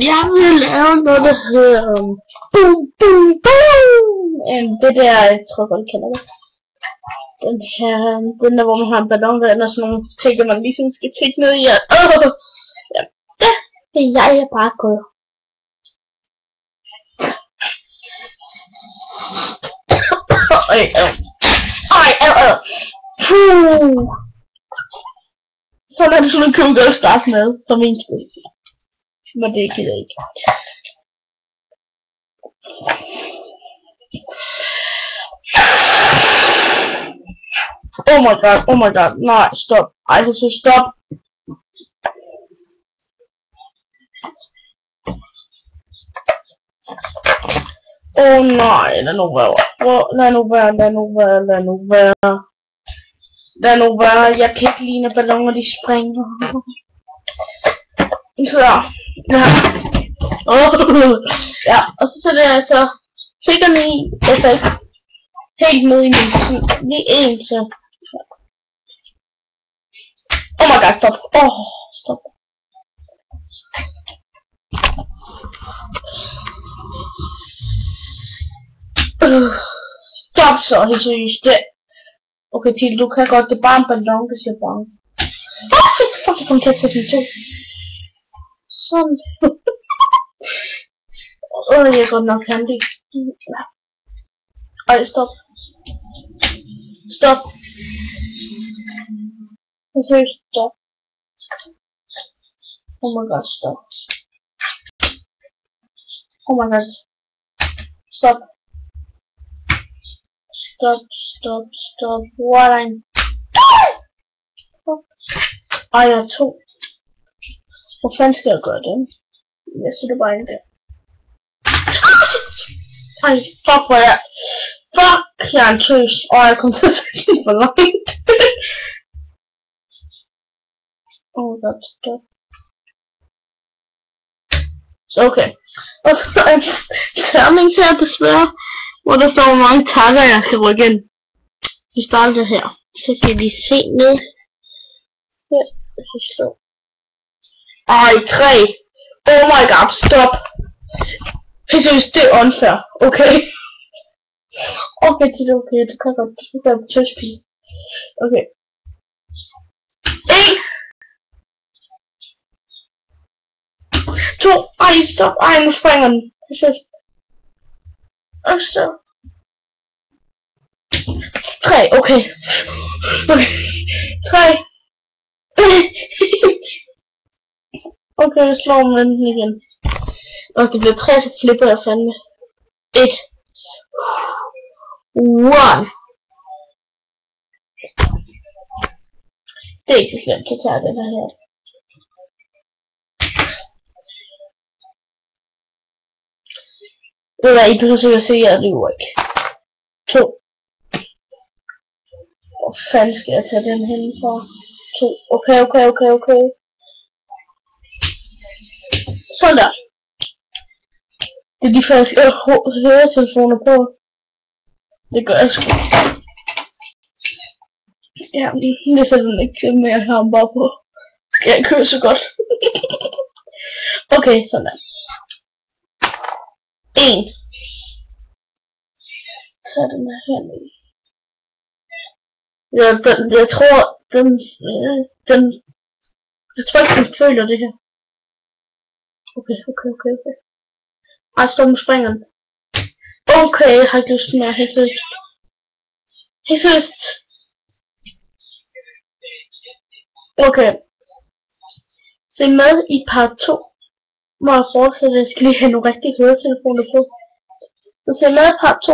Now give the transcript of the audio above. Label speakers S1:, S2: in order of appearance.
S1: Jeg vil lave noget, der hedder boom, boom, boom. Det der, jeg tror godt, I kender det. Den der, hvor man har en ballon, der er sådan nogle ting, der man ligesom skal tække ned i. Ja, det er jeg bare gået. Sådan er det sådan, at kunne godt starte med, for min skyld. Men det gider jeg ikke. Oh my god, nej, stop. Ej, så stop. Nej, lad nu være. Lad nu være. Jeg kan ikke lide, når balloner de springer. Så, ja. Ja, og så sætter jeg altså stikkerne i, altså helt ned i min lige en så. Oh my god, stop. Stop. Stop så, helt seriøst. Okay, Til, du kan godt, det er bare en ballon, der siger bang. Fuck, jeg kommer til at tage den to. Sådan. Jeg er godt nok handy. Ej, stop. Stop. Seriøst, stop. Oh my god, stop. Oh my god. Stop. Stop. What I'm... Ej, jeg er to. Hvor fanden skal jeg gøre det? Jeg sætter bare ind der. Ej, fuck, hvor jeg... Fuck, jeg er en tøs. Jeg kom til at sætte den for langt. Oh my god, stop. Så okay. Og så er en terning her desværre, hvor der står hvor mange takker jeg skal rykke ind. Vi starter her. Så kan vi se ned. Her, så står. Ej, 3. Oh my god, stop. Jeg synes, det er unfair, okay? Okay, det er okay, det kan godt. Det kan være tøspige. Okay. 1. 2. Ej, stop. Ej, nu springer den. Jeg synes. Og så. 3, okay. Okay. 3. Okay, jeg slår med den igen. Og det bliver 3, så flipper jeg fandme. 1. 1. Det er ikke så slemt, så tager jeg den her. Det der ikke, du kan sikkert se, at jeg lyver ikke. 2. Hvor fanden skal jeg tage den hen fra? 2. Okay. Sådan der. Det er de faktisk høretelefoner på. Det gør jeg sgu. Ja, det sætter den ikke til, men jeg har ham bare på. Skal jeg køre så godt? Okay, sådan der. 1. Tag den her ned. Ja, jeg tror, jeg tror ikke, den føler det her. Okay. Ej, stop, nu springer den. Okay, jeg har ikke lyst mere, helt seriøst. Okay. Se med i part 2. Må jeg fortsætte, jeg skal lige have nogle rigtige høretelefoner på. Så se med i part 2.